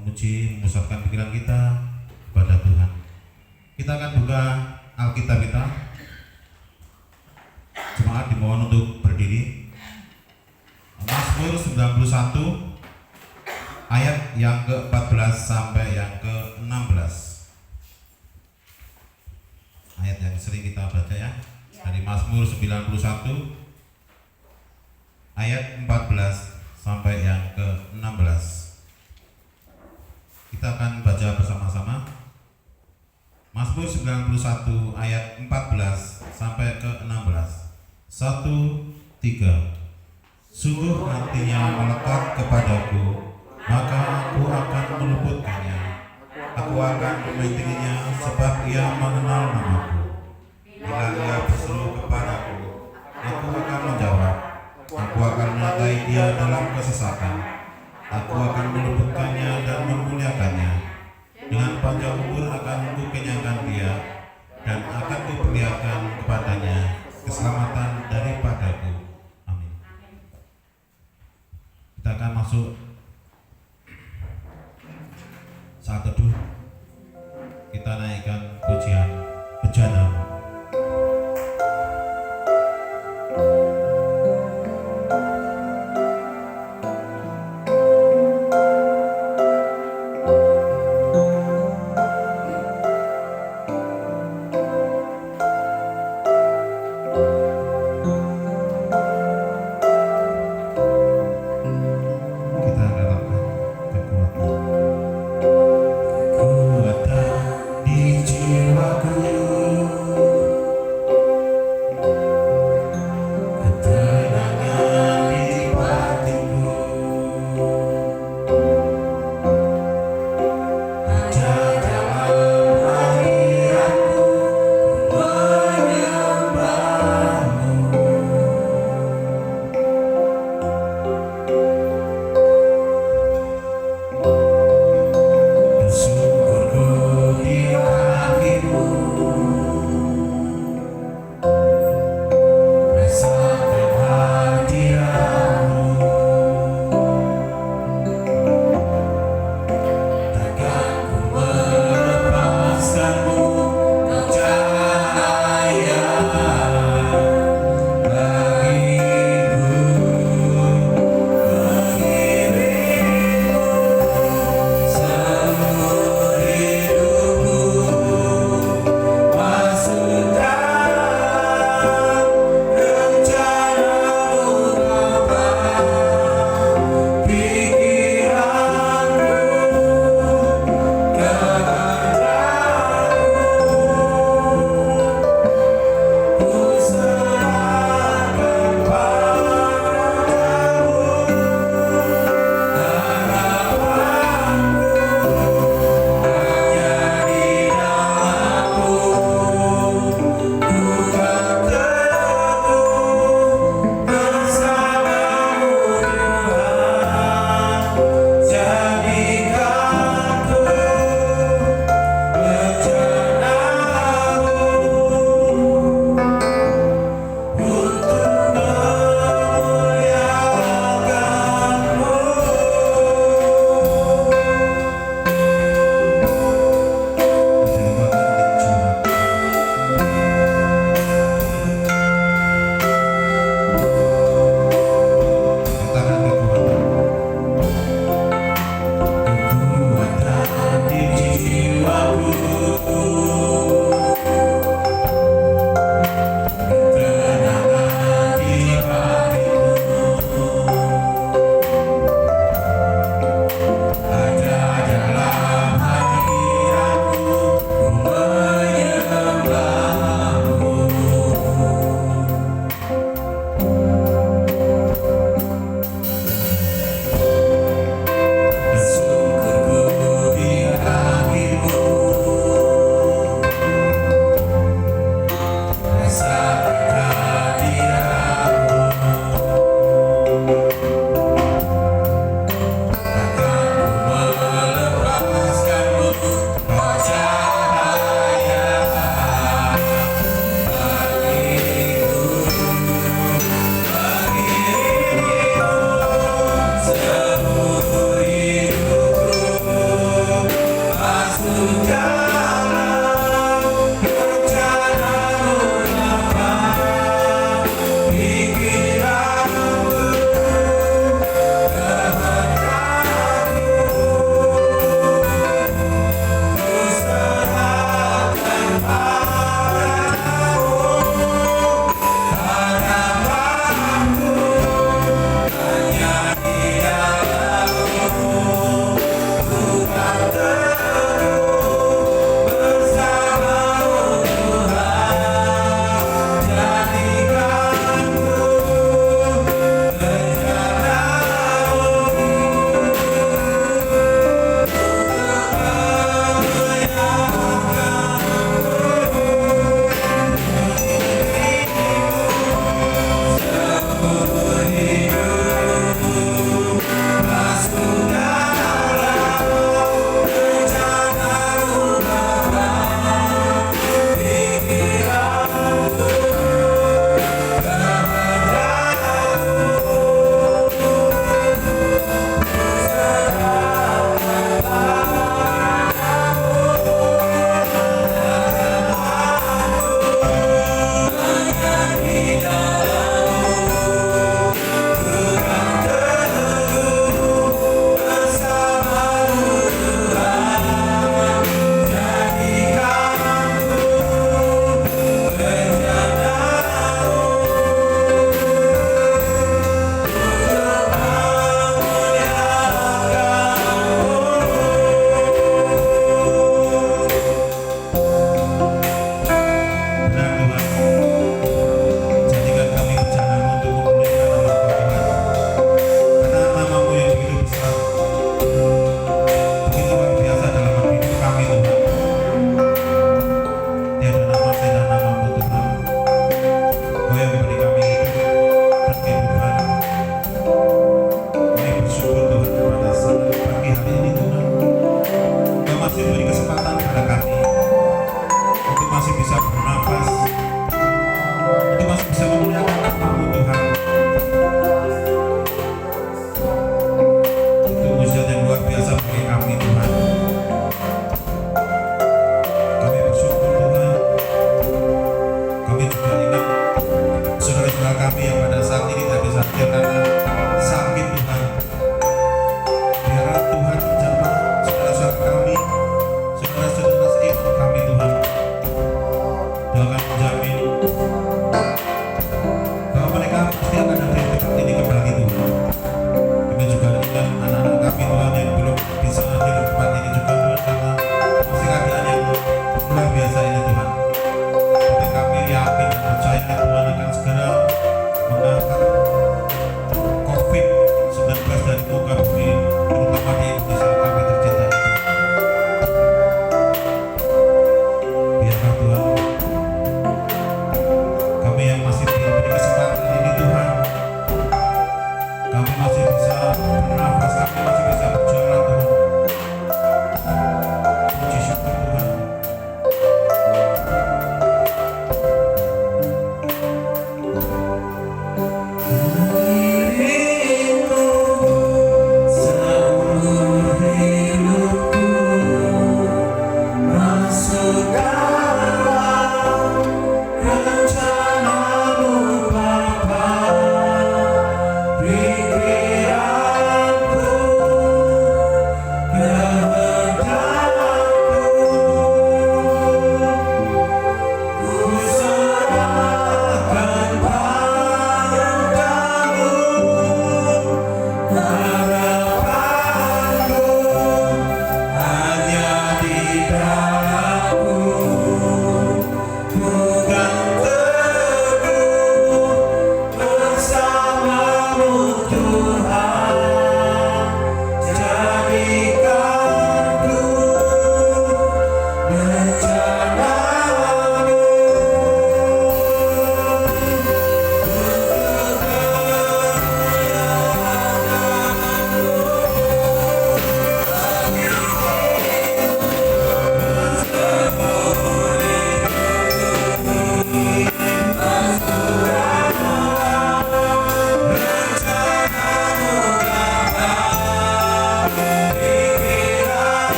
memuji, memusatkan pikiran kita kepada Tuhan. Kita akan buka Alkitab kita. Jemaat dimohon untuk berdiri. Mazmur 91 ayat yang ke-14 sampai yang ke-16. Ayat yang sering kita baca ya. Dari Mazmur 91 ayat 14 sampai yang ke-16. Kita akan baca bersama-sama. Mazmur 91 ayat 14 sampai ke-16. 1, 3. Sungguh nantinya melekat kepadaku, maka aku akan meluputkannya. Aku akan membentenginya sebab ia mengenal namaku. Bila ia berseru kepadaku, aku akan menjawab. Aku akan menyertai dia dalam kesesakan. Aku akan meluputkannya dan memuliakannya. Dengan panjang umur akan kukenyangkan dia, dan akan kuperlihatkan kepadanya keselamatan daripadaku. Amin. Kita akan masuk saat teduh. Kita naikkan pujian bejana. Kekuatan di jiwaku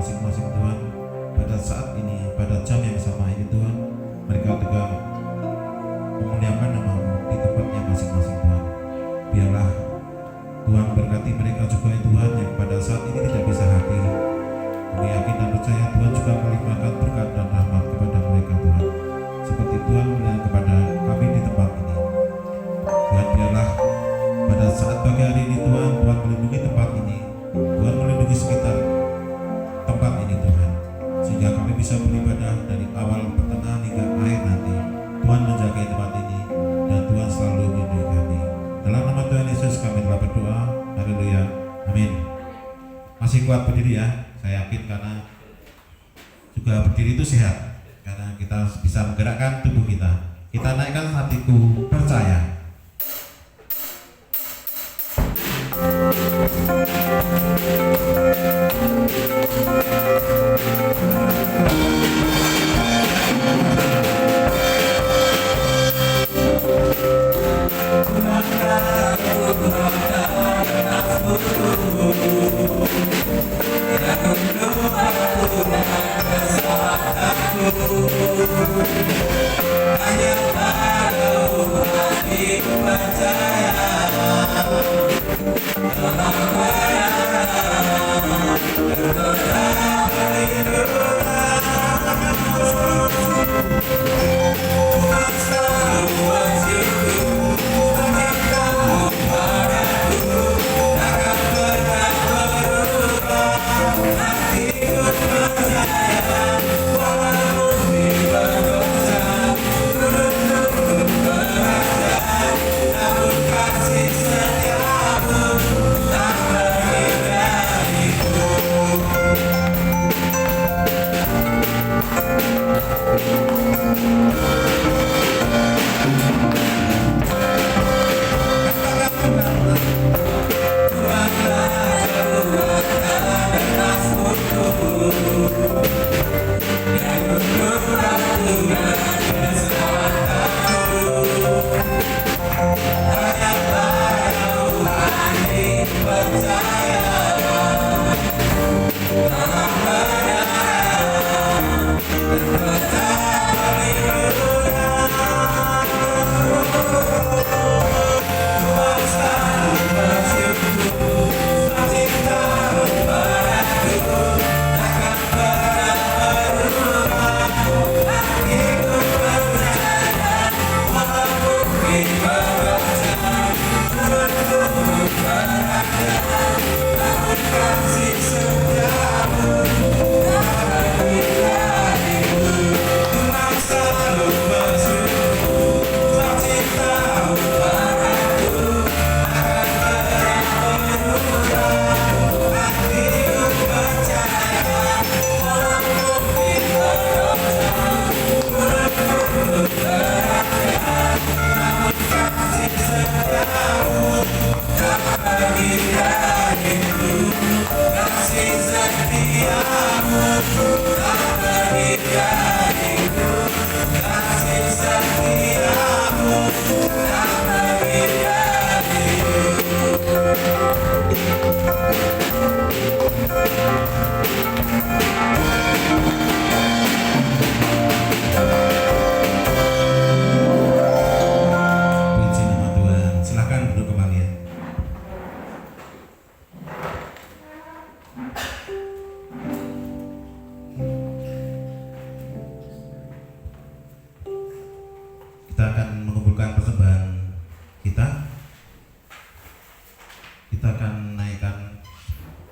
masing-masing Tuhan. Pada saat ini, pada jam yang sama ini Tuhan, mereka juga memuliakan nama-Mu di tempatnya masing-masing Tuhan. Biarlah Tuhan berkati mereka juga ya Tuhan, yang pada saat ini tidak bisa hadir. Kami yakin dan percaya Tuhan juga melimpahkan berkat dan rahmat kepada mereka Tuhan, seperti Tuhan melihat kepada kami di tempat ini. Tuhan, biarlah pada saat pagi hari ini Tuhan, Tuhan melindungi tempat ini, Tuhan melindungi sekitar tempat ini Tuhan, sehingga kami bisa beribadah dari awal, pertengahan hingga akhir nanti. Tuhan menjaga tempat ini dan Tuhan selalu melindungi kami. Dalam nama Tuhan Yesus kami telah berdoa. Haleluya. Amin. Masih kuat berdiri ya? Saya yakin karena juga berdiri itu sehat, karena kita bisa menggerakkan tubuh kita. Kita naikkan hatiku percaya. Kita akan mengumpulkan persembahan kita. Kita akan naikkan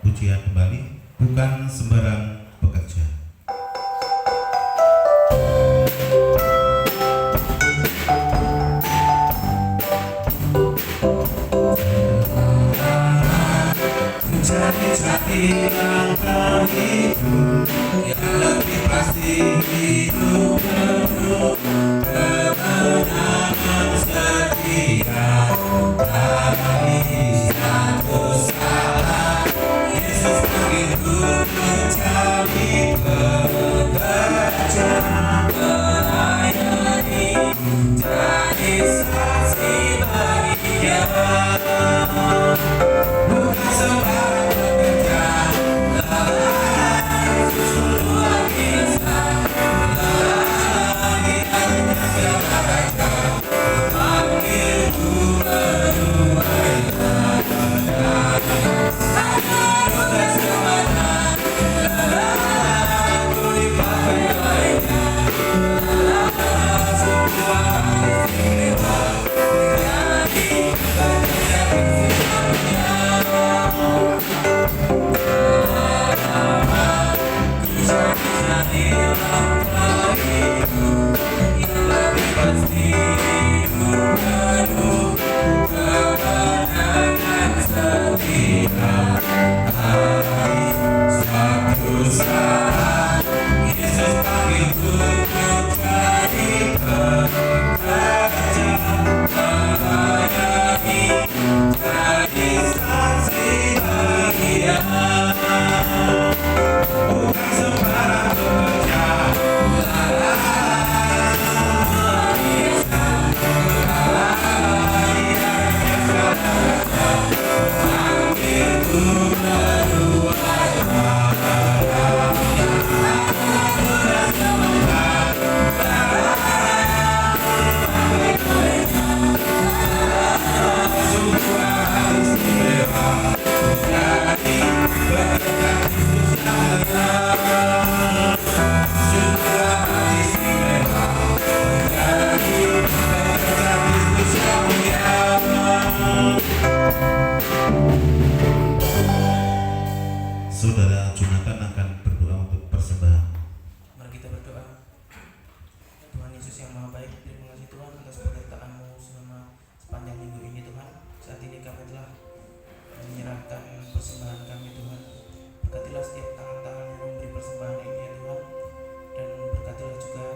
pujian kembali, bukan sembarang bekerja. Cari-cari langkah hidup yang lebih pasti, hidup penuh kemenangan setia. Bagi satu saat Yesus begitu mencari pekerja melayani, jadi saksi bagi Dia. Bukan sembarang pekerja, persembahan ini ya Tuhan, dan berkatilah juga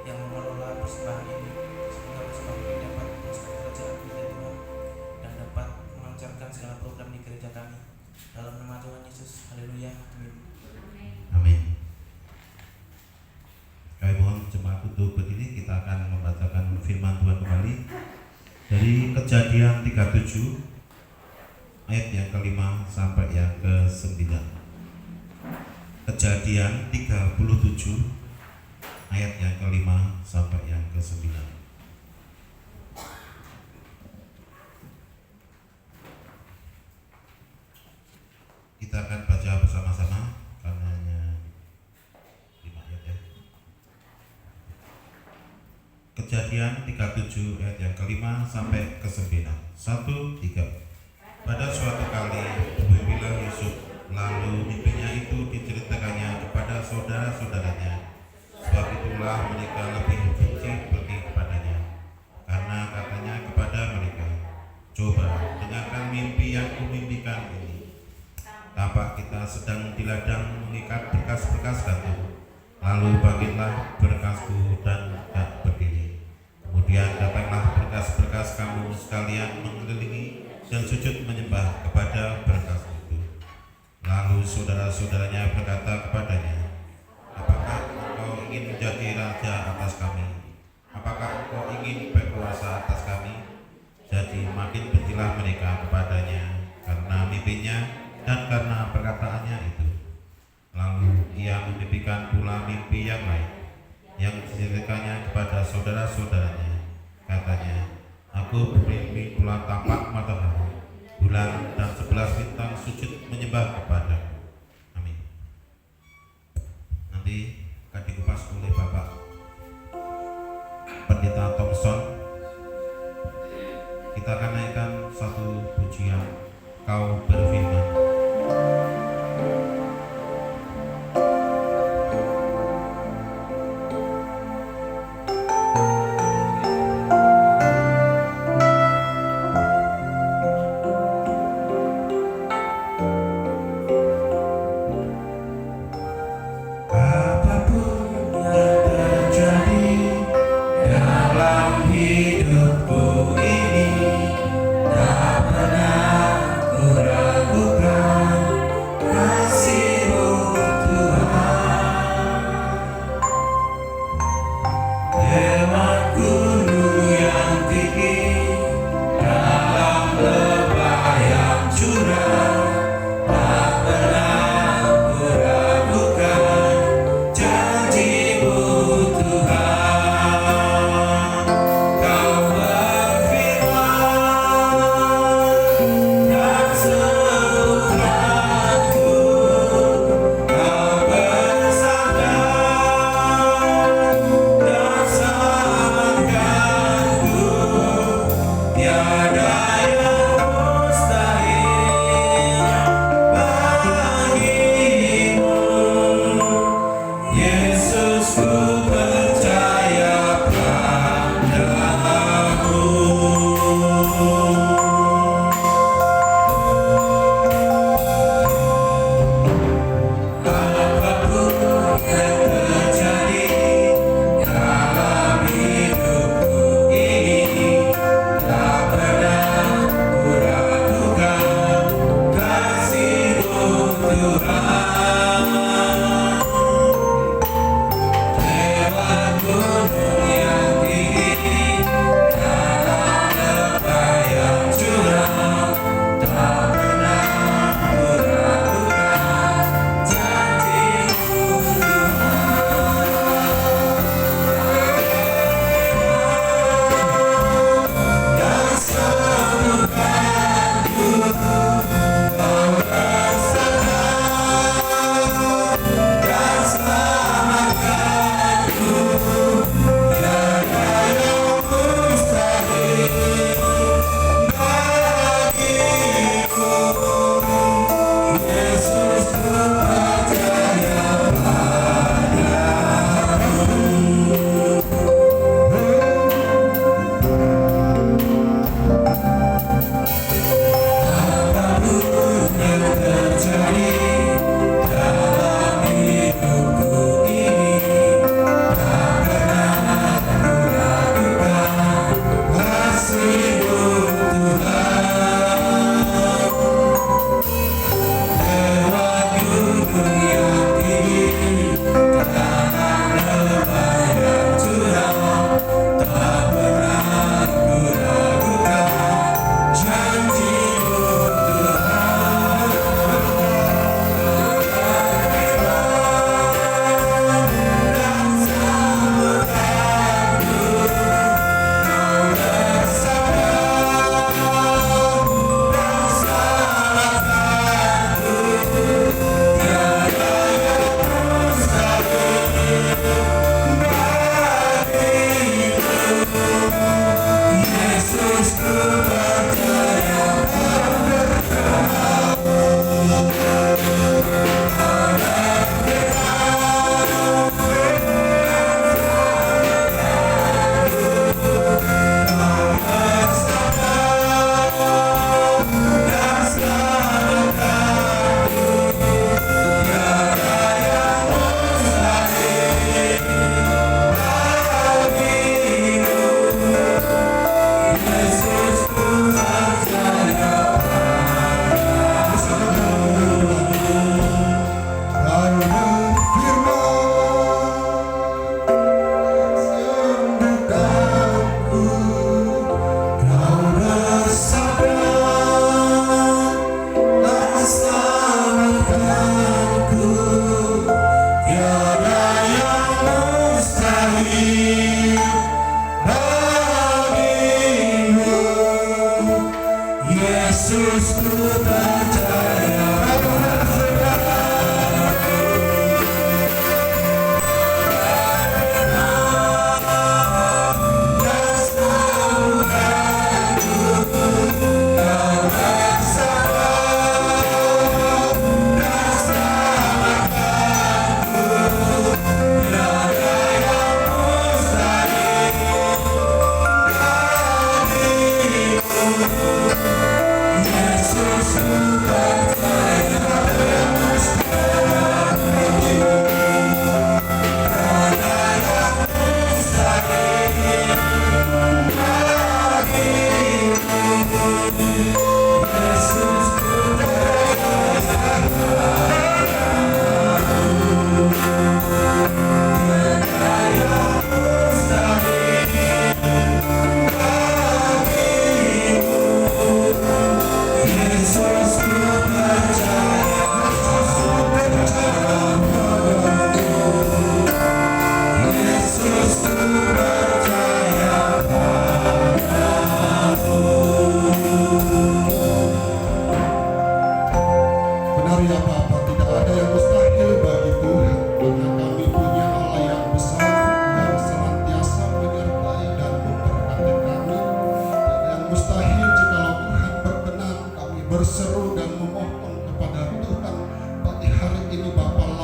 yang mengelola persembahan ini, sehingga persembahan ini dapat masuk ke kerajaan ya Tuhan, dan dapat melancarkan segala program di gereja kami. Dalam nama Tuhan Yesus, haleluya, amin. Amin. Kami mohon jemaat untuk berdiri, kita akan membacakan firman Tuhan kembali dari Kejadian 37 ayat yang ke-5 sampai yang ke-9. Kejadian 37 ayat yang ke-5 sampai yang ke-9. Kita akan baca bersama-sama karena hanya 5 ayat ya. Kejadian 37 ayat yang ke-5 sampai ke-9. 1, 3. Pada suatu kali bermimpilah Yusuf, lalu mimpinya itu diceritakannya kepada saudara-saudaranya. Sebab itulah mereka lebih benci pergi kepadanya, karena katanya kepada mereka, "Coba dengarkan mimpi yang kumimpikan ini. Tampak kita sedang di ladang mengikat berkas-berkas batu. Lalu bangkitlah berkasku dan tak berdiri. Kemudian datanglah berkas-berkas kamu sekalian mengelilingi dan sujud menyembah kepada berkas itu. Lalu saudara-saudaranya berkata kepadanya, apakah engkau ingin menjadi raja atas kami? Apakah engkau ingin berkuasa atas kami? Jadi makin bencilah mereka kepadanya karena mimpinya dan karena perkataannya itu. Lalu ia memimpikan pula mimpi yang lain, yang diceritakannya kepada saudara-saudaranya. Katanya, aku bermimpi pula tampak matahari, bulan, dan 11 bintang sujud menyembah kepadaku. Amin. Nanti akan dikupas oleh Bapak Pendeta Thompson. Kita akan naikkan satu pujian, Kau Berfirman.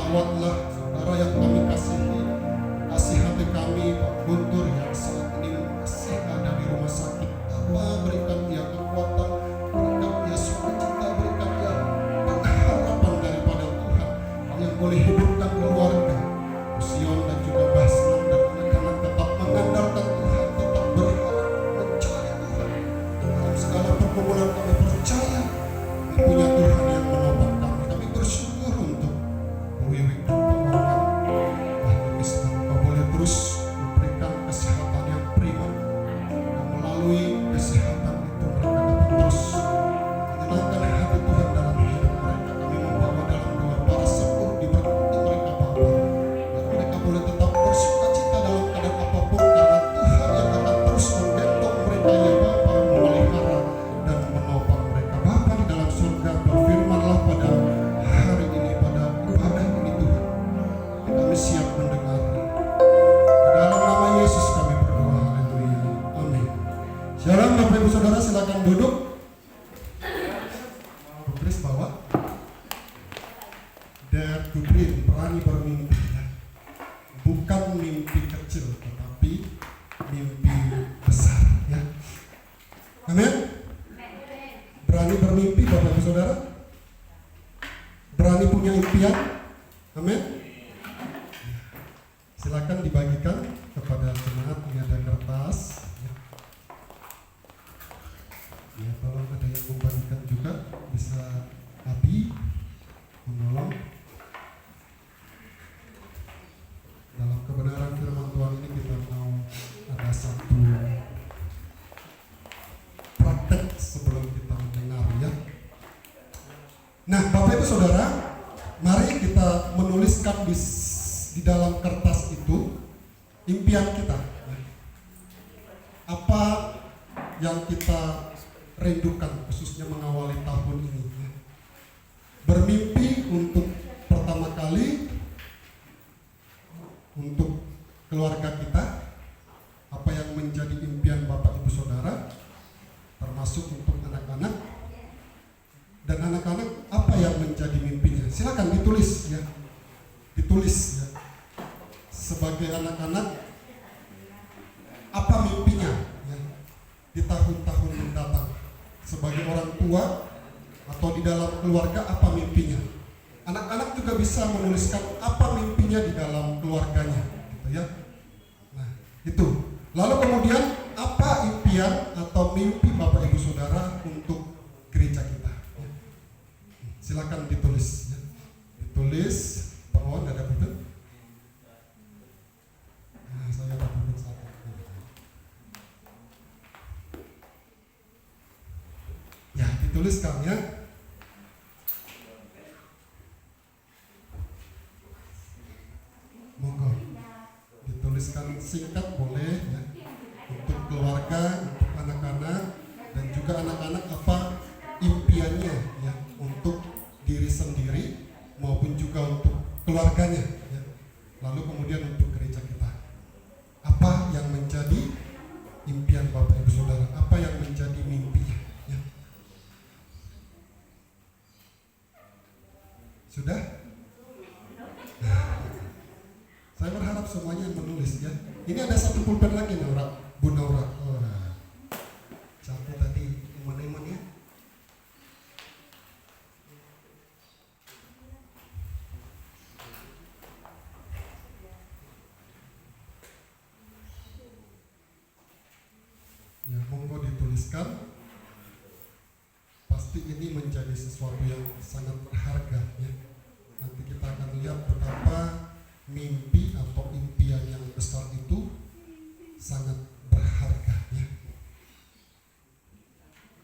rawatlah saudara yang kami kasihi, kasih hati kami Pak Guntur yang saat ini masih ada di rumah sakit. Bapa, berikan dia kekuatan, berikan dia sukacita, berikan dia pengharapan daripada Tuhan yang boleh hidupkan keluarga Sion dan juga Basman dan anak-anak tetap mengandalkan Tuhan, tetap berharap mencari Tuhan. Dalam segala pergumulan kami percaya punya Tuhan yang menopang kami. Kami bersyukur untuk Wiwi dan Pak Wawan. Islam, Kau boleh terus memberikan kesehatan yang prima, dan melalui kesehatan itu mereka dapat terus menyenangkan hati Tuhan dalam hidup mereka. Kami membawa dalam doa para sepuh, diberkati mereka Bapa, dan mereka boleh tetap bersukacita dalam keadaan apapun, karena Tuhan yang akan terus menggendong mereka ya Bapa, memelihara dan menopang mereka. Bapa di dalam surga, berfirmanlah pada hari ini, pada ibadah ini Tuhan, kami siap mendengar. Dalam nama Yesus kami berdoa, haleluya, amin. Shalom Bapak Ibu Saudara, silakan duduk. Bu Kris bawa Dare to Dream, berani bermimpi ya. Bukan mimpi kecil, tetapi mimpi besar ya. Amin. Berani bermimpi Bapak Ibu Saudara, berani punya impian. Amin. Silakan dibagikan kepada jemaat. Ini ada kertas ya. Ya, tolong ada yang membagikan juga, bisa Abi menolong. Dalam kebenaran firman Tuhan ini kita mau ada satu praktek sebelum kita mendengar ya. Nah, Bapak Ibu Saudara, mari kita menuliskan di dalam kertas itu impian kita. Apa yang kita rindukan khususnya mengawali tahun ini. Bermimpi untuk pertama kali untuk keluarga kita, apa yang menjadi impian Bapak Ibu Saudara, termasuk untuk anak-anak, dan anak-anak apa yang menjadi mimpinya. Silakan ditulis ya, ditulis ya. Sebagai anak-anak, apa mimpinya ya, di tahun-tahun mendatang. Sebagai orang tua atau di dalam keluarga, apa mimpinya. Anak-anak juga bisa menuliskan apa mimpinya di dalam keluarganya gitu ya. Nah itu. Lalu kemudian apa impian atau mimpi Bapak Ibu Saudara untuk gereja kita ya. Silakan ditulis ya. Ditulis. Pak Wawan ada buku? Nah, saya ada buku satu. Ya, dituliskan ya. Monggo. Dituliskan singkat boleh ya. Untuk keluarga, untuk anak-anak, dan juga anak-anak apa impiannya ya, untuk diri sendiri maupun juga untuk keluarganya ya. Lalu kemudian untuk gereja kita, apa yang menjadi impian Bapak Ibu Saudara, apa yang menjadi mimpinya ya. Sudah? Saya berharap semuanya menulis ya. Ini ada satu pulpen lagi Naura, Bu Naura. Oh, capek tadi iman-iman ya. Ya, monggo dituliskan. Pasti ini menjadi sesuatu yang sangat berharga ya. Nanti kita akan lihat betapa mimpi atau impian yang besar itu sangat berharga ya.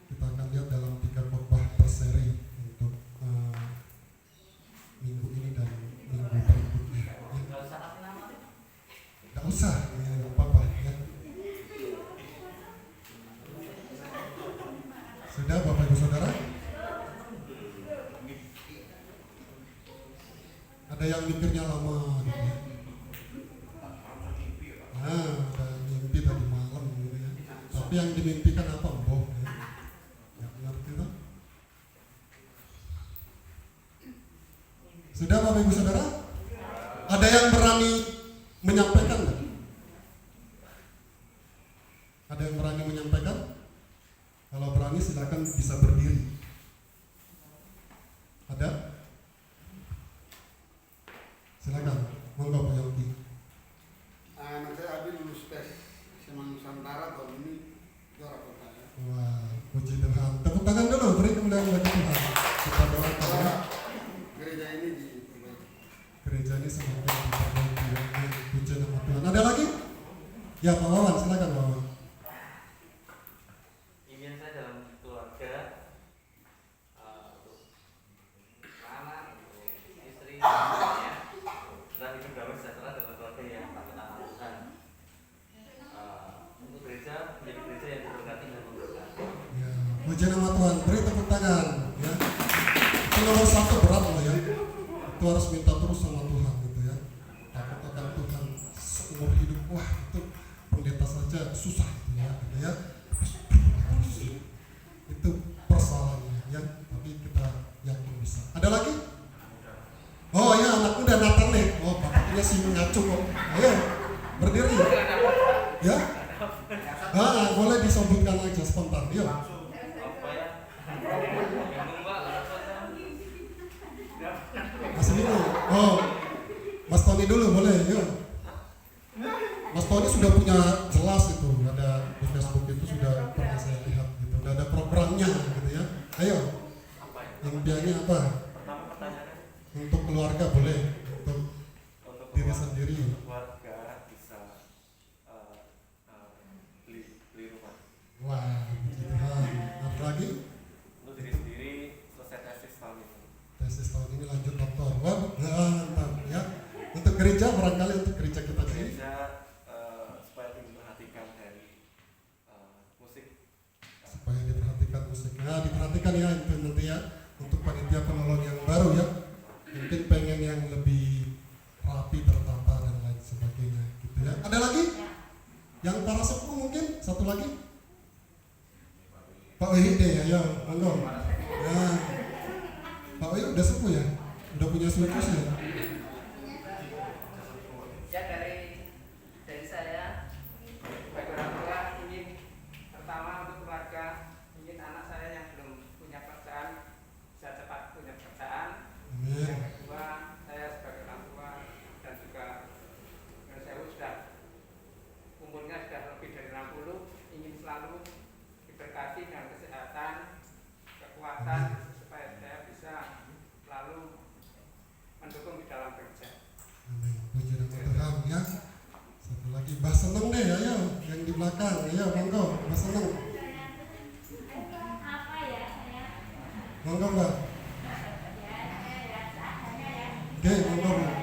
Kita akan lihat dalam 3 khotbah per seri untuk minggu ini dan minggu berikutnya ya. Gak usah ya, gak apa-apa ya. Sudah Bapak Ibu Saudara? Ada yang mikirnya lama gitu ya. Nah, ada mimpi tadi malam gitu ya. Tapi yang dimimpikan apa boh ya? Ya ngerti toh? Sudah Bapak Ibu Saudara? Ada yang berani menyampaikan nggak? Ada yang berani menyampaikan? Kalau berani silakan bisa berdiri. Ada? Silakan, monggo Pak Yogi. Anak saya Abi lulus tes SMA Nusantara tahun ini juara kota ya. Wah, puji Tuhan. Tepuk tangan dulu, beri kemuliaan bagi Tuhan. Kita doakan ya. Gereja ini diperbaiki. Gereja ini semakin diperbaiki ya. Puji nama Tuhan. Ada lagi? Ya Pak Wawan, silakan Pak Wawan. Ingin saya dalam keluarga, untuk anak, untuk istri, ya, dan hidup damai sejahtera dalam keluarga yang takut akan Tuhan. Untuk gereja menjadi gereja yang diberkati dan memberkati. Ya, puji nama Tuhan. Beri tepuk tangan ya. Itu nomor satu berat loh ya. Itu harus minta terus sama Tuhan gitu ya. Takut akan Tuhan seumur hidup. Wah, itu pendeta saja susah gitu ya. Itu persoalannya ya. Tapi kita yakin bisa. Ada lagi? Oh ya, anak muda Nathan nih. Oh, bapaknya sih mengacu kok. Ayo, berdiri. Ya. Boleh disebutkan aja spontan. Yuk. Apa ya? Bingung Pak, Mas Nino. Oh, Mas Tony dulu boleh. Yuk. Mas Tony sudah punya jelas itu. Ada di Facebook itu sudah pernah saya lihat gitu. Udah ada programnya gitu ya. Ayo. apa ya? Impiannya apa? Pertama pertanyaannya Untuk keluarga boleh. Untuk untuk diri sendiri. keluarga bisa beli rumah. Wah, puji Tuhan. Ada lagi? Untuk diri sendiri selesai tesis tahun ini. Tesis tahun ini lanjut doktor. Wah, mantap ya. Untuk gereja barangkali untuk gereja kita sini. Gereja supaya lebih memperhatikan dari musik. Supaya diperhatikan musiknya, diperhatikan ya itu nanti ya untuk panitia penolong yang baru ya, mungkin pengen yang lebih rapi, tertata dan lain sebagainya gitu ya. Ada lagi? Yang para sepuh mungkin satu lagi? Pak Wihide ya, monggo. Ya, Pak Wihide udah sepuh ya, udah punya sulkus ya. Ya dari saya sebagai orang tua ingin pertama untuk keluarga, ingin anak saya yang belum punya pekerjaan bisa cepat punya pekerjaan. Amin. Yang kedua, saya sebagai orang tua dan juga saya sudah umurnya sudah lebih dari 60, ingin selalu diberkati dengan kesehatan, kekuatan supaya saya bisa selalu mendukung di dalam kerja. Amin. Puji nama Tuhan ya. Satu lagi, Mbak Seneng deh, ayo yang di belakang, ayo monggo, Mbak Seneng. Monggo Mbak. Oke, monggo Mbak.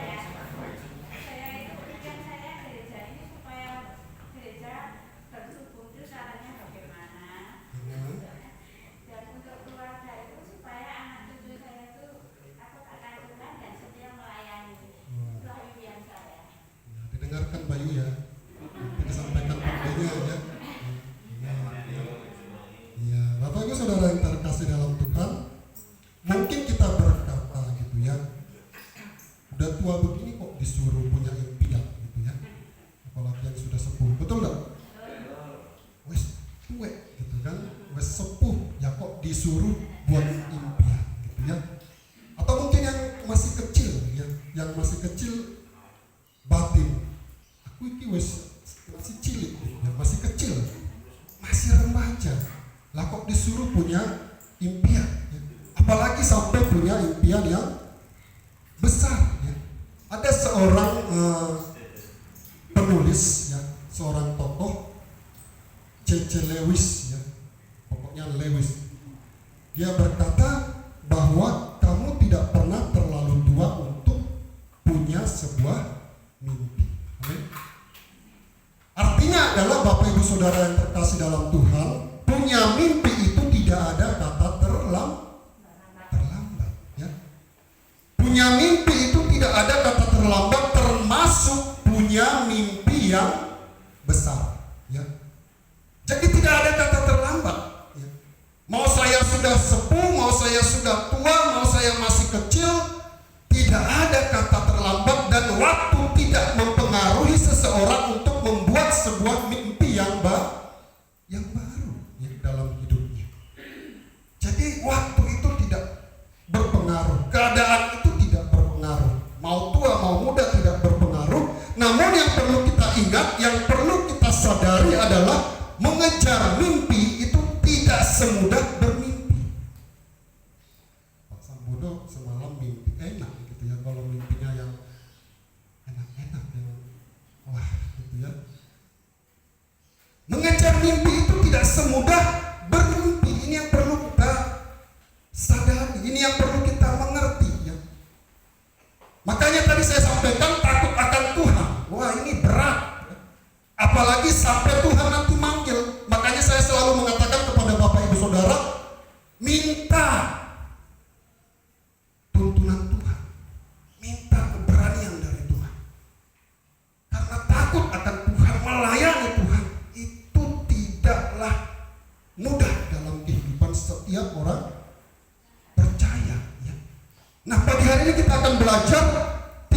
Didengarkan Bayu ya, nanti disampaikan Bayu ya. Ya, Bapak Ibu Saudara yang terkasih dalam Tuhan, mungkin kita berkata gitu ya, udah tua begini kok disuruh punya impian gitu ya, apalagi yang sudah sepuh, betul nggak? Wes tua gitu kan, wes sepuh ya kok disuruh buat impian gitu ya. Atau mungkin yang masih kecil ya, yang masih kecil batin. Aku ini masih cilik, ya, masih kecil, masih remaja. Lah kok disuruh punya impian? Ya. Apalagi sampai punya impian yang besar. Ya. Ada seorang penulis, ya, seorang tokoh, C.C. Lewis, ya, pokoknya Lewis. Dia berkata bahwa kamu tidak pernah terlalu tua untuk punya sebuah mimpi. Amin. Artinya adalah Bapak Ibu Saudara yang terkasih dalam Tuhan, punya mimpi itu tidak ada kata terlambat ya. Punya mimpi itu tidak ada kata terlambat, termasuk punya mimpi yang besar ya. Jadi tidak ada kata terlambat ya. Mau saya sudah sepuh, mau saya sudah tua, mau saya masih kecil, tidak ada kata terlambat, dan waktu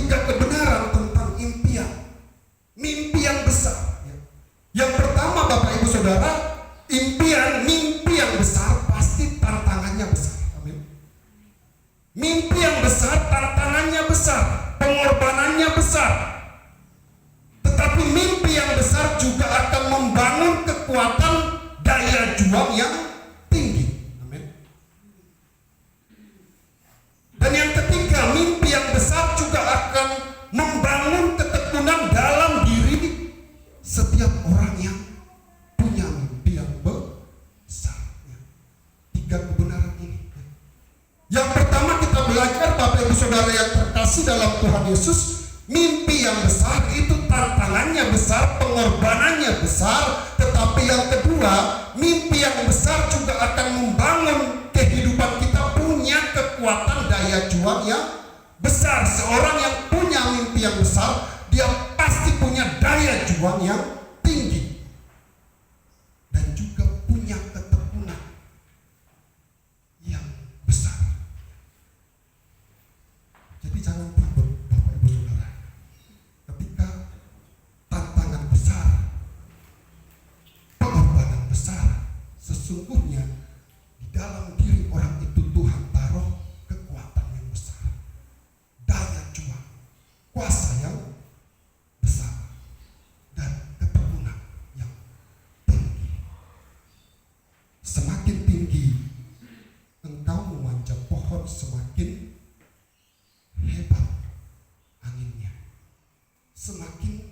tiga kebenaran tentang impian, mimpi yang besar. Yang pertama Bapak Ibu Saudara, impian, mimpi yang besar pasti tantangannya besar. Amin. Mimpi yang besar tantangannya besar, pengorbanannya besar. Tetapi mimpi yang besar juga akan membangun kekuatan daya juang yang tinggi. Amin. Dan yang ketiga, mimpi yang besar juga akan membangun ketekunan dalam diri setiap orang yang punya mimpi yang besar. Tiga kebenaran ini. Yang pertama kita belajar Bapak Ibu Saudara yang terkasih dalam Tuhan Yesus, mimpi yang besar itu tantangannya besar, pengorbanannya besar. Tetapi yang kedua, mimpi yang besar juga akan membangun kehidupan kita punya kekuatan daya juang yang besar. Seorang yang punya mimpi yang besar, dia pasti punya daya juang yang tinggi dan juga punya ketekunan yang besar. Jadi jangan takut Bapak Ibu Saudara, ketika tantangan besar, pengorbanan besar, sesungguhnya di dalam diri orang itu Tuhan taruh kekuatan yang besar, daya juang, kuasa yang besar, dan ketekunan yang tinggi. Semakin tinggi engkau memanjat pohon, semakin hebat anginnya, semakin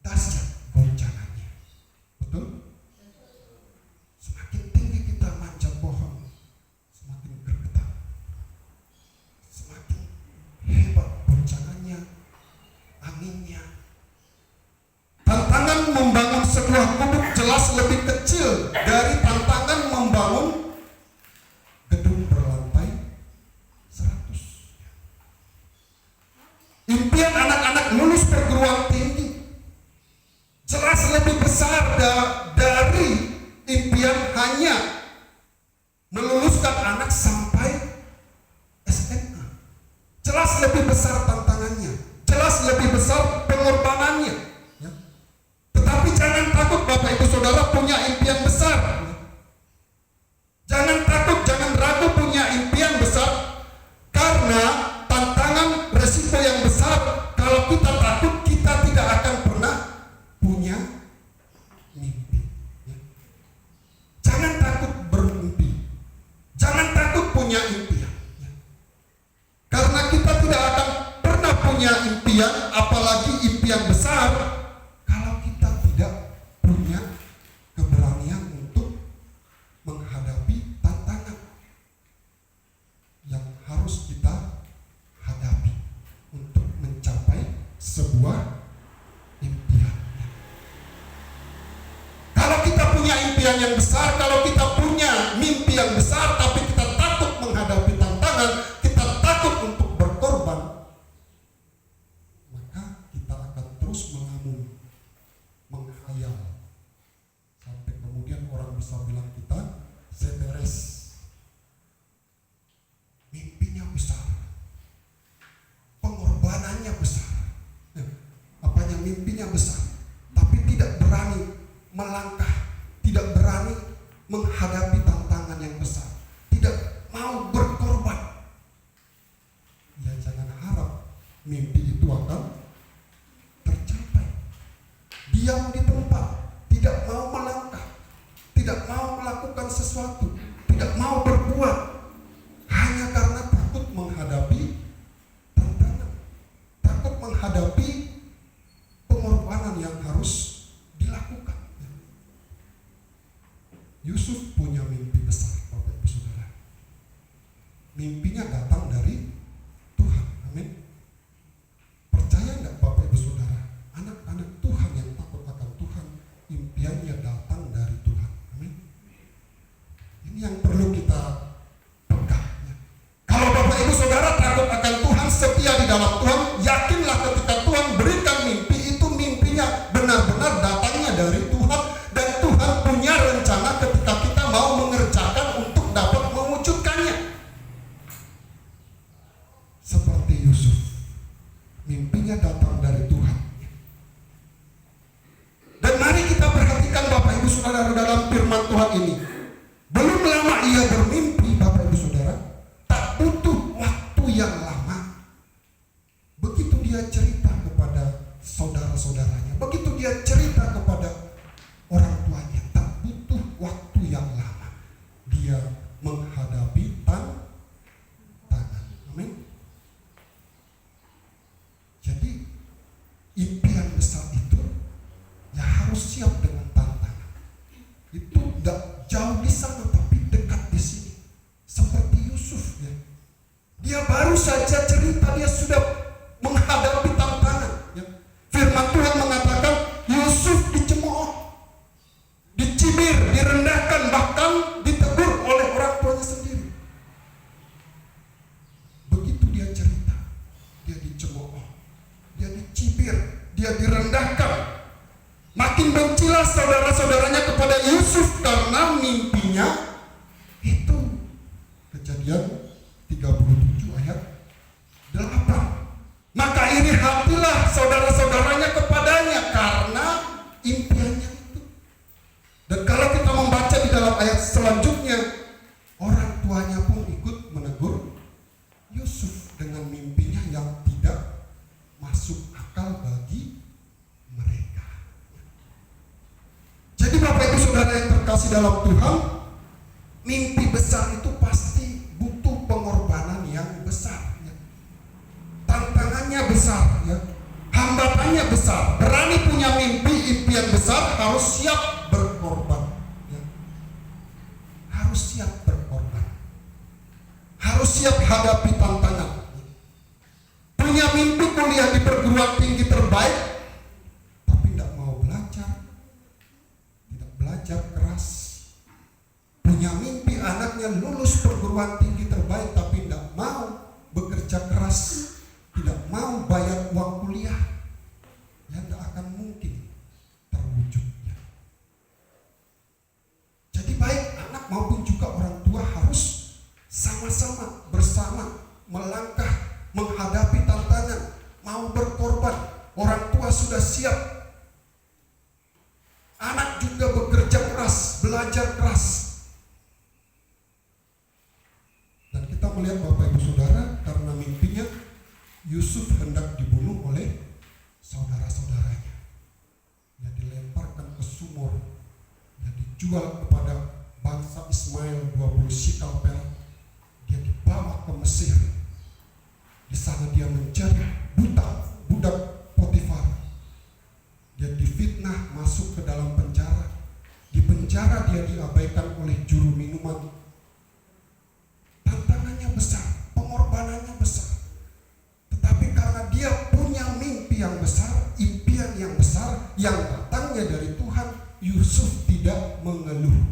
dahsyat goncangannya. Betul? Semakin tinggi kita manjat pohon, semakin bergetar, semakin hebat goncangannya, anginnya. Tantangan membangun sebuah gubuk jelas lebih kecil dari tantangan membangun gedung berlantai 100. Impian anak-anak lulus perguruan tinggi jelas lebih besar dari impian hanya meluluskan anak sampai SMA. Jelas lebih besar tantangannya, jelas lebih besar pengorbanannya. Ya. Tetapi jangan takut Bapak Ibu Saudara punya impian besar. Jangan takut, jangan ragu punya impian besar, karena tantangan resiko yang besar. Kalau kita takut, kita tidak akan pernah punya mimpi. Ya. Jangan takut bermimpi, jangan takut punya impian. Ya. Karena kita tidak akan pernah punya impian, apalagi impian besar, kalau kita tidak punya keberanian untuk menghadapi tantangan yang harus kita hadapi untuk mencapai sebuah impian. Kalau kita punya impian yang besar, kalau kita punya mimpi yang besar, tapi kita takut menghadapi tantangan, kita takut untuk berkorban, maka kita akan terus mengamun, menghayal, sampai kemudian orang bisa bilang kita seberes. Mimpinya besar, pengorbanannya besar. Apanya mimpinya besar, tapi tidak berani melangkah, tidak berani menghadapi tantangan yang besar, tidak mau berkorban. Ya jangan harap mimpi itu akan tercapai. Diam di tempat, tidak mau melangkah, tidak mau melakukan sesuatu, tidak mau berbuat, hanya karena takut menghadapi tantangan, takut menghadapi pengorbanan yang harus dilakukan. Yusuf punya mimpi besar, Bapak Ibu Saudara. Mimpinya datang dari Tuhan. Amin. Percaya nggak Bapak Ibu Saudara? Anak-anak Tuhan yang takut akan Tuhan, impiannya datang dari Tuhan. Amin. Ini yang perlu kita pegang. Kalau Bapak Ibu Saudara takut akan Tuhan, setia di dalam Tuhan, yakinlah ketika Tuhan Mimpinya datang dari Tuhan. Dan mari kita perhatikan Bapak Ibu Saudara dalam firman Tuhan ini. Belum lama ia bermimpi, Bapak Ibu Saudara, tak butuh waktu yang lama. Begitu dia cerita kepada saudara-saudaranya, begitu dia cerita kepada orang tuanya, tak butuh waktu yang lama. Dia menghadapi tantangan. Amin. Jadi impian besar itu ya harus siap dengan tantangan. Itu tidak jauh di sana tapi dekat di sini. Seperti Yusuf ya. Dia baru saja cerita dia sudah menghadapi tantangan ya. Firman Tuhan mengatakan Yusuf dicemooh, dicibir, direndahkan, bahkan ditegur oleh orang tuanya sendiri. Begitu dia cerita, dia dicemooh, dia dicibir, dia direndahkan. Makin bencilah saudara-saudaranya kepada Yusuf karena mimpinya itu. Kejadian 37 ayat 8. Maka iri hatilah saudara-saudaranya kepadanya karena impiannya itu. Dan kalau kita membaca di dalam ayat selanjutnya, orang tuanya pun ikut menegur Yusuf dengan mimpinya yang tidak masuk akal bagi mereka. Jadi Bapak Ibu Saudara yang terkasih dalam Tuhan, mimpi besar itu pasti butuh pengorbanan yang besar ya. Tantangannya besar ya. Hambatannya besar. Berani punya mimpi, impian besar harus siap berkorban ya. Harus siap berkorban. Harus siap hadapi tantangan. Punya mimpi kuliah di perguruan tinggi terbaik tapi tidak mau belajar, tidak belajar keras. Punya mimpi anaknya lulus perguruan tinggi terbaik tapi tidak mau bekerja keras, tidak mau bayar uang kuliah, ya tidak akan mungkin terwujudnya. Jadi baik anak maupun juga orang tua harus sama-sama bersama melangkah menghadapi tantangan, mau berkorban. Orang tua sudah siap, anak juga bekerja keras, belajar keras. Dan kita melihat Bapak Ibu Saudara, karena mimpinya Yusuf hendak dibunuh oleh saudara-saudaranya. Ya dilemparkan ke sumur, ya dijual kepada bangsa Ismail 20 shikal perak. Dia dibawa ke Mesir. Di sana dia menjadi budak Potifar. Dia difitnah masuk ke dalam penjara. Di penjara dia diabaikan oleh juru minuman. Tantangannya besar, pengorbanannya besar. Tetapi karena dia punya mimpi yang besar, impian yang besar yang datangnya dari Tuhan, Yusuf tidak mengeluh.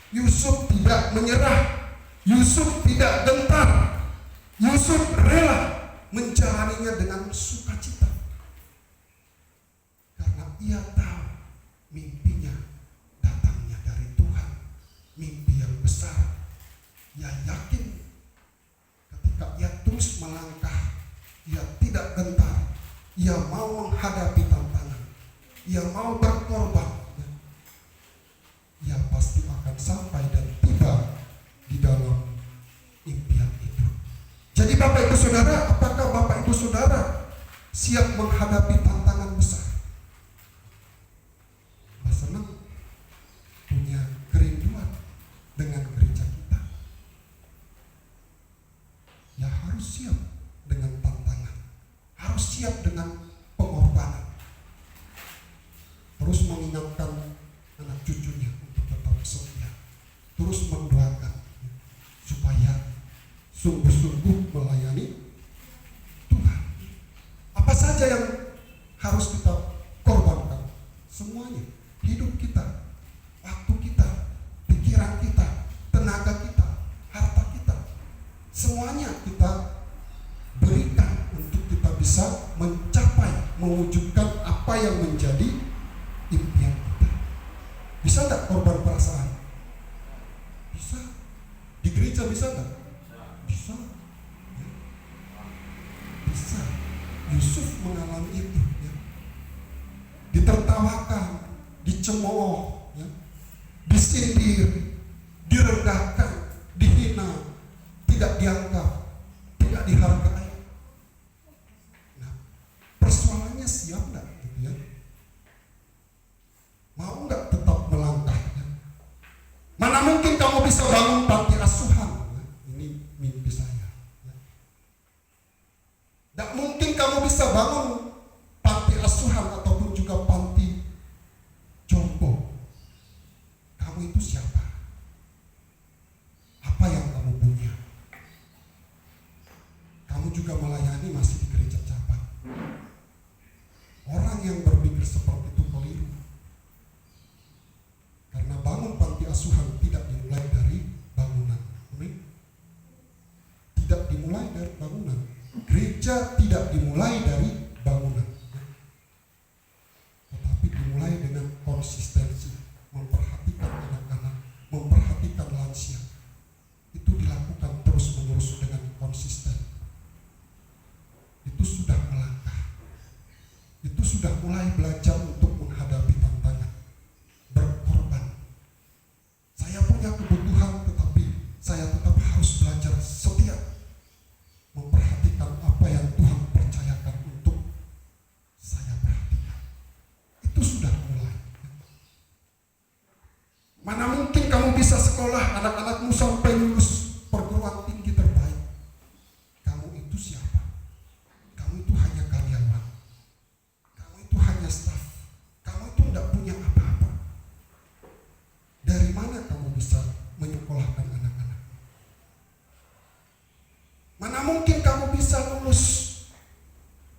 Yusuf tidak menyerah. Yusuf tidak gentar. Yusuf rela menjalaninya dengan sukacita. Karena ia tahu mimpinya datangnya dari Tuhan. Mimpi yang besar. Ia yakin ketika ia terus melangkah, ia tidak gentar, ia mau menghadapi tantangan, ia mau berkorban, ia pasti akan sampai dan tiba di dalam impian itu. Jadi Bapak Ibu Saudara, apakah Bapak Ibu Saudara siap menghadapi tantangan besar? Mas senang punya kerinduan dengan gereja kita. Ya harus siap dengan tantangan, harus siap dengan pengorbanan, terus mengingatkan anak cucunya untuk tetap setia, terus mendoakan supaya sungguh-sungguh melayani Tuhan. Apa saja yang harus kita korbankan? Semuanya, hidup kita, waktu kita, pikiran kita, tenaga kita, harta kita, semuanya kita berikan untuk kita bisa mencapai, mewujudkan apa yang menjadi impian kita. Bisa enggak korban perasaan? Bisa. Di gereja bisa enggak? Bisa. Ya. Bisa. Yusuf mengalami itu, ya. Ditertawakan, dicemooh, ya. Disindir, direndahkan, dihina, tidak dianggap, tidak dihargai. Nah, persoalannya siap nggak, gitu ya? Mau nggak tetap melangkah? Ya? Mana mungkin kamu bisa bangun panti asuhan? Ya? Ini mimpi saya. Ya. Nggak mungkin kamu bisa bangun panti asuhan ataupun juga panti jompo. Kamu itu siapa? Apa yang kamu punya? Kamu juga melayani masih di gereja cabang. Orang yang berpikir seperti itu keliru. Karena bangun panti asuhan tidak dimulai dari bangunan. Amin. Tidak dimulai dari bangunan. Gereja tidak dimulai dari bangunan. Tetapi dimulai dengan konsistensi, memperhatikan anak-anak, memperhatikan lansia. Itu dilakukan terus-menerus dengan konsisten. Itu sudah melangkah. Itu sudah mulai belajar untuk menghadapi tantangan, berkorban. Saya punya kebutuhan, tetapi saya tetap harus belajar setia, memperhatikan apa yang Tuhan percayakan untuk saya perhatikan. Itu sudah mulai. Mana mungkin kamu bisa sekolah, anak-anakmu sampai lulus perguruan tinggi terbaik. Kamu itu siapa? Kamu itu hanya karyawan. Kamu itu hanya staf. Kamu itu tidak punya apa-apa. Dari mana kamu bisa menyekolahkan anak-anak? Mana mungkin kamu bisa lulus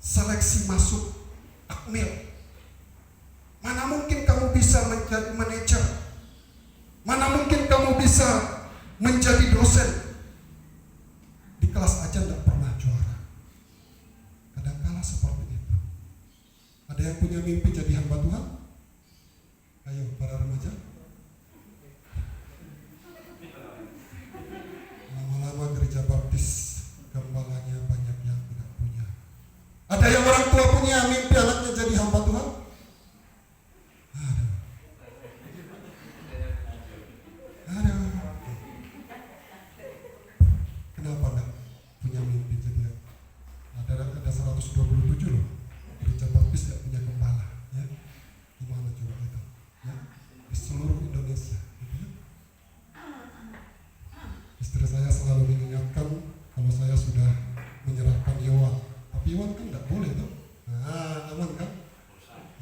seleksi masuk Akmil? Mana mungkin kamu bisa menjadi manajer? Mana mungkin kamu bisa menjadi dosen? Di kelas aja tidak pernah juara. Kadang-kala seperti itu. Ada yang punya mimpi jadi hamba Tuhan? Ayo para remaja. Lama-lama gereja baptis gembalanya banyak yang tidak punya. Ada yang orang tua punya mimpi anaknya jadi hamba Tuhan? Aduh. Kenapa enggak punya mimpi jadi? Ada 127 loh gereja baptis tidak punya gembala, ya. Gimana coba itu, ya? Di seluruh Indonesia, gitu ya. Istri saya selalu mengingatkan kalau saya sudah menyerahkan Yohan, tapi Yohan kan tidak boleh tuh. Nah, aman kan?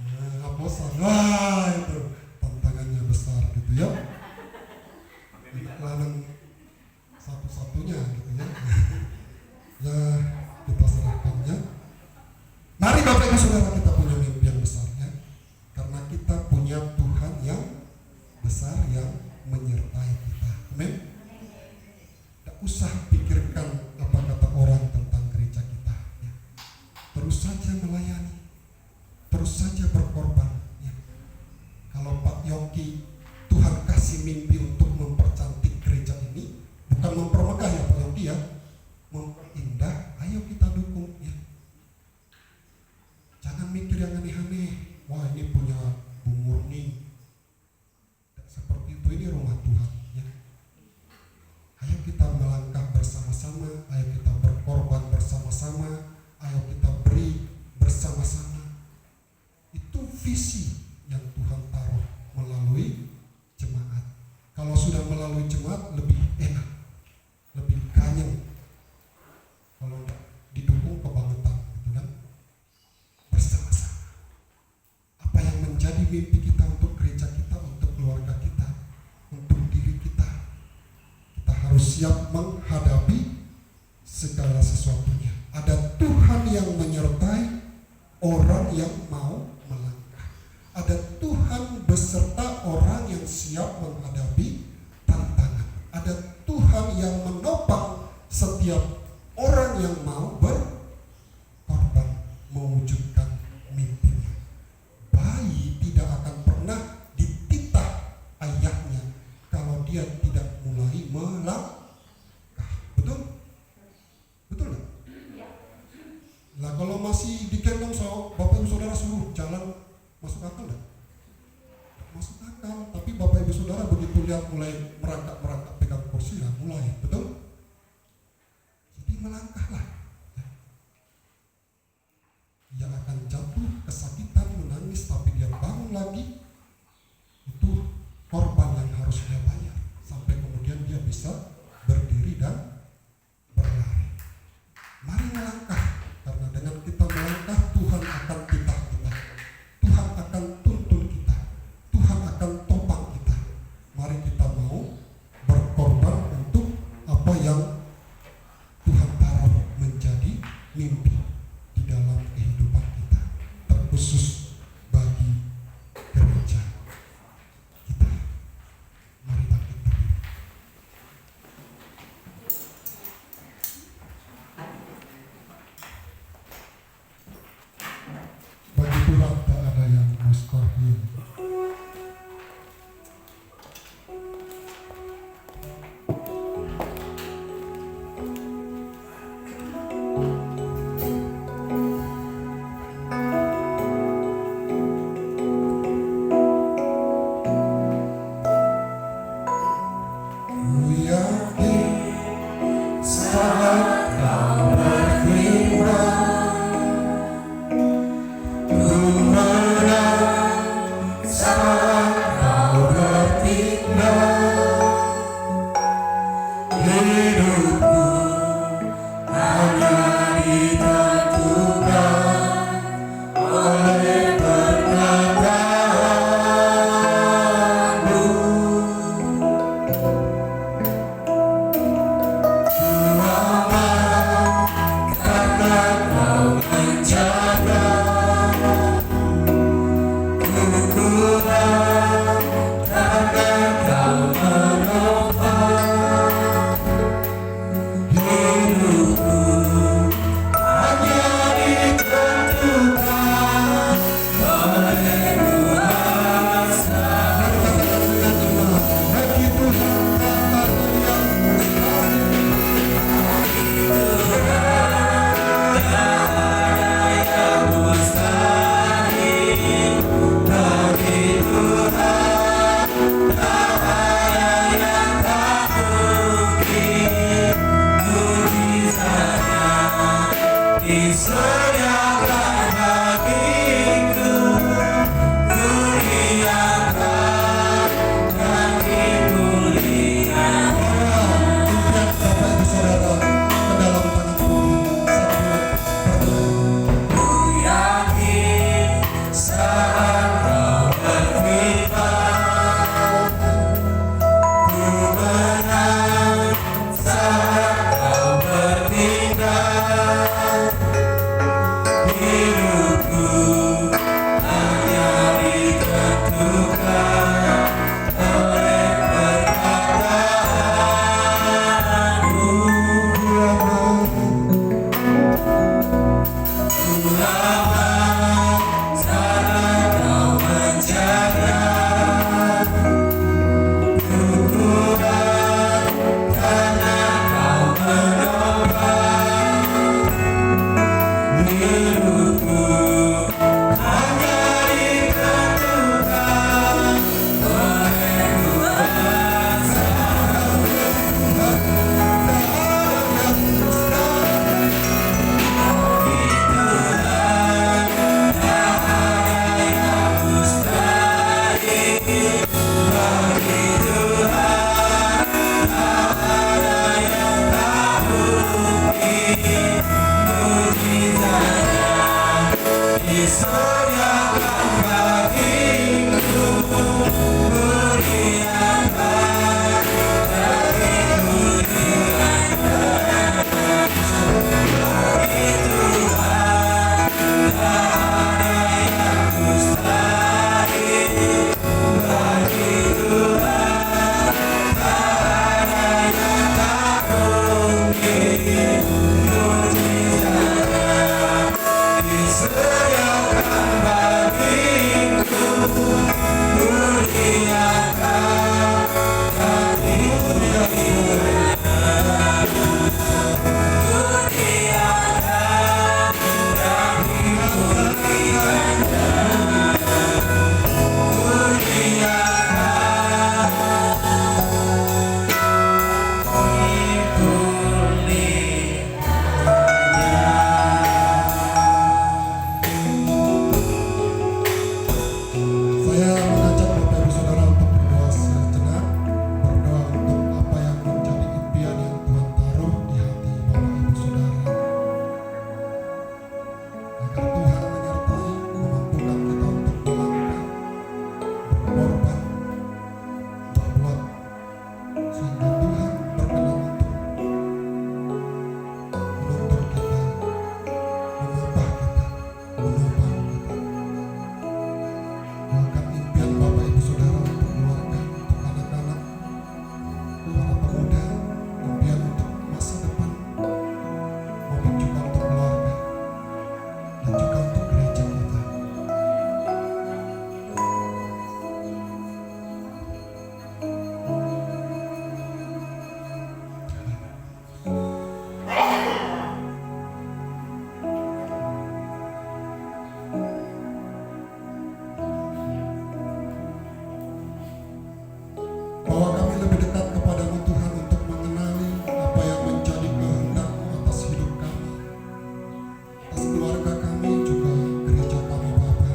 Nah, aposan, wah itu tantangannya besar, gitu ya. Lalang satu-satunya gitu ya. Ya kita serahkannya. Mari Bapak Ibu Saudara, kita punya mimpi yang besar, ya. Karena kita punya Tuhan yang besar yang menyertai kita. Amin. Tidak usah pikirkan apa kata orang tentang gereja kita, ya. Terus saja melayani, terus saja berkorban, ya. Kalau Pak Yongki Tuhan kasih mimpi untuk mempercantik gereja ini, bukan mempermegah ya Pak Yongki, ya, memperindah, ayo kita dukung, ya. Jangan mikir yang aneh-aneh. Wah, ini punya Bu Murni. Tidak seperti itu, ini rumah Tuhan, ya. Ayo kita melangkah bersama-sama, ayo kita berkorban bersama-sama, ayo kita beri bersama-sama. Itu visi yang Tuhan taruh melalui jemaat. Kalau sudah melalui jemaat lebih enak, lebih ganyang. Kalau enggak didukung kebangetan, gitu kan? Bersama-sama. Apa yang menjadi mimpi kita untuk gereja kita, untuk keluarga kita, untuk diri kita, kita harus siap menghadapi segala sesuatunya. Ada Tuhan yang menyertai orang yang mau melangkah. Ada Tuhan beserta orang yang siap menghadapi tantangan. Ada Tuhan yang menopang setiap orang yang mau berkorban mewujudkan mimpinya. Bayi tidak akan pernah dititah ayahnya kalau dia tidak mulai melangkah. Betul? Betul nggak? Nah, kalau masih digendong sama Bapak Ibu Saudara suruh jalan, masuk akal enggak? Masuk akal. Tapi Bapak Ibu Saudara begitu lihat mulai merangkak pegang kursi, ya mulai, betul? Jadi melangkahlah. Dia akan jatuh, kesakitan, menangis, tapi dia bangun lagi. Itu korban yang harus dia bayar sampai kemudian dia bisa berdiri dan berlari. Mari melangkah, karena dengan kita melangkah Tuhan akan kita, Tuhan akan tuntun kita, Tuhan akan topang kita. Mari kita mau berkorban untuk apa yang Tuhan taruh menjadi mimpi di dalam kehidupan kita, terkhusus bagi gereja kita. Mari bangkit berdiri. Bagi Tuhan tak ada yang mustahil. Ku yakin saat kau berfirman, ku menang saat kau bertindak. Hidupku hanya ditentukan oleh perkataanmu. Karena kau menjaga kukuran, karena kau menopang hidupku, hanya ditentukan oleh kuasa. Bagi Tuhan tak ada yang disediakan bagiku, ku lihatkan dan dimuliakan. Bapak Ibu Saudara ke dalam tangan Tuhan sambil berdoa. Ku yakin saat kau berfirman, ku menang saat kau bertindak. Hidupku hanya ditentukan oleh perkataanmu. Ku aman saat kau menjaga, ku kuat karena kau menopang hidupku, hanya ditentukan oleh kuasa. Disediakan bagiku, muliakan dan dimuliakan. Bagi Tuhan tak ada yang mustahil. Bagi Tuhan tak ada yang tak mungkin. Mujizatnya disediakan bagi Tuhan menyertai, memampukan kita untuk melangkah, berkorban, berbuat, sehingga Tuhan berkenan untuk menuntun kita, mengubah kita, menopang kita. Doakan impian Bapak Ibu Saudara untuk keluarga, untuk anak-anak, para pemuda, impian untuk masa depan, maupun juga untuk keluarga dan juga untuk gereja kita. Bahwa kami lebih dekat kepadamu Tuhan untuk mengenali apa yang menjadi kehendak-Mu atas hidup kami, atas keluarga kami, juga gereja kami Bapa.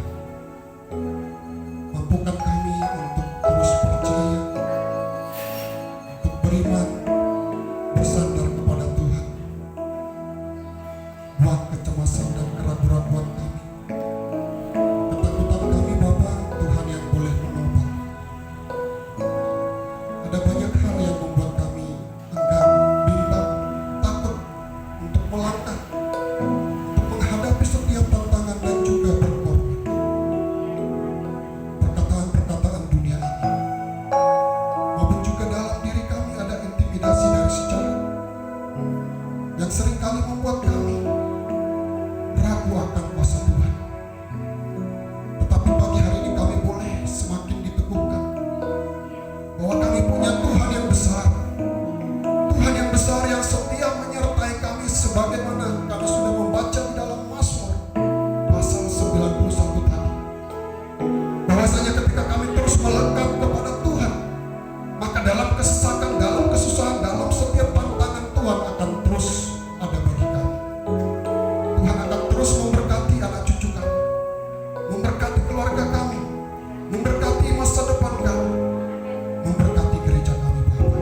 Mampukan kami untuk terus percaya, untuk beriman, bersandar kepada Tuhan. Buang kecemasan dan keraguan-keraguan kami, ketakutan kami Bapa, Tuhan yang boleh menopang. Ada banyak hal yang membuat kami enggan, bimbang, takut untuk melangkah, untuk menghadapi setiap tantangan dan juga berkorban. Perkataan-perkataan dunia ini, maupun juga dalam diri kami ada intimidasi dari sejarah yang seringkali membuat kami ragu akan kuasa Tuhan. Tetapi pagi hari ini kami boleh semakin diteguhkan bahwa kami punya Tuhan yang besar, Tuhan yang besar yang setia menyertai kami, sebagaimana kami sudah membaca di dalam Mazmur pasal 91 tadi. Bahwasanya ketika kami terus melekat kepada Tuhan, maka dalam kesesakan, dalam kesusahan, dalam setiap tantangan, Tuhan akan terus ada bagi kami. Tuhan akan terus memberkati anak cucu kami, memberkati keluarga kami, memberkati masa depan kami, memberkati gereja kami Bapa.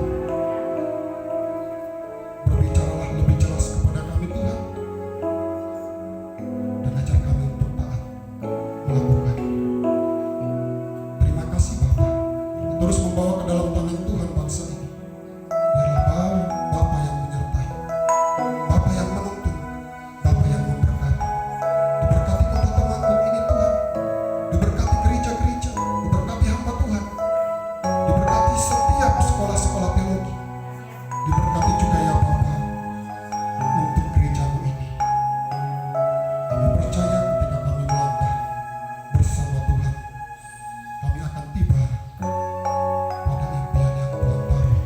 Berbicaralah lebih jelas kepada kami Tuhan, dan ajar kami untuk taat melakukan. Terima kasih Bapa, terus membawa ke dalam tangan Tuhan bangsa ini. Biarlah Bapa yang menyertai, Bapa yang menuntun, Bapa yang memberkati. Diberkati kota Temanggung ini Tuhan, diberkati gereja-gereja, diberkati hamba Tuhan, diberkati setiap sekolah-sekolah teologi, diberkati juga ya Bapa untuk gerejamu ini. Kami percaya ketika kami melangkah bersama Tuhan, kami akan tiba pada impian yang Tuhan taruh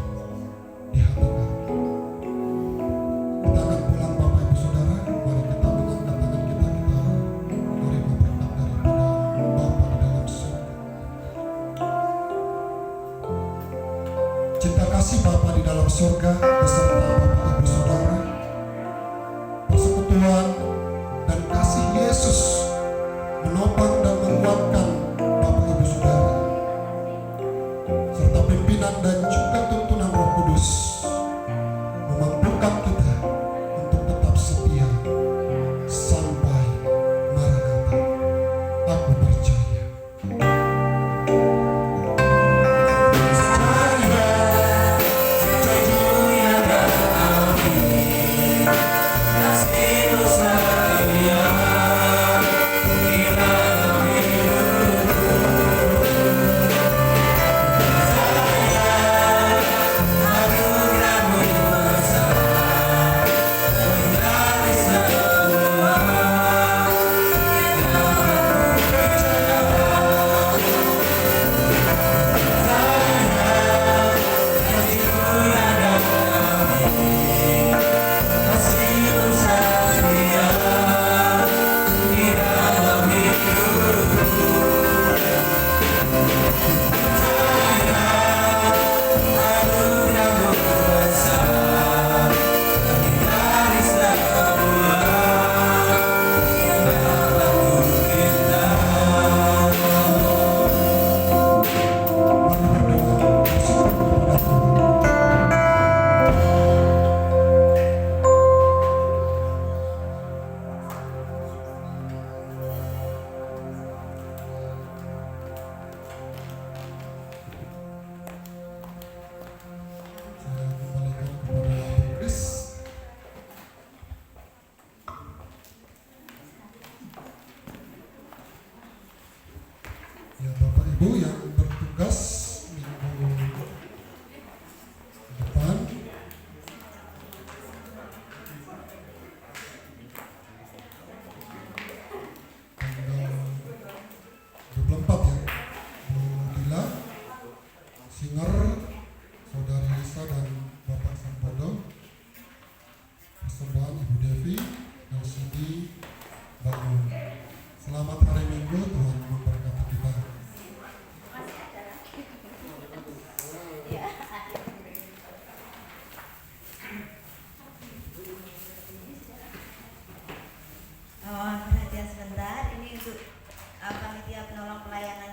di hati kami. Kita akan pulang Bapak Ibu Saudara, mari kita mengangkat tangan kita menerima berkat daripada Bapa di dalam surga. Cinta kasih Bapa di dalam surga beserta Bapak Ibu Saudara, persekutuan dan kasih Yesus menopang dan menguatkan Bapak Ibu Saudara, serta pimpinan dan juga tuntunan Roh Kudus memampukan kita untuk tetap setia sampai Maranatha. Aku percaya. Percaya, percaya untuk panitia penolong pelayanan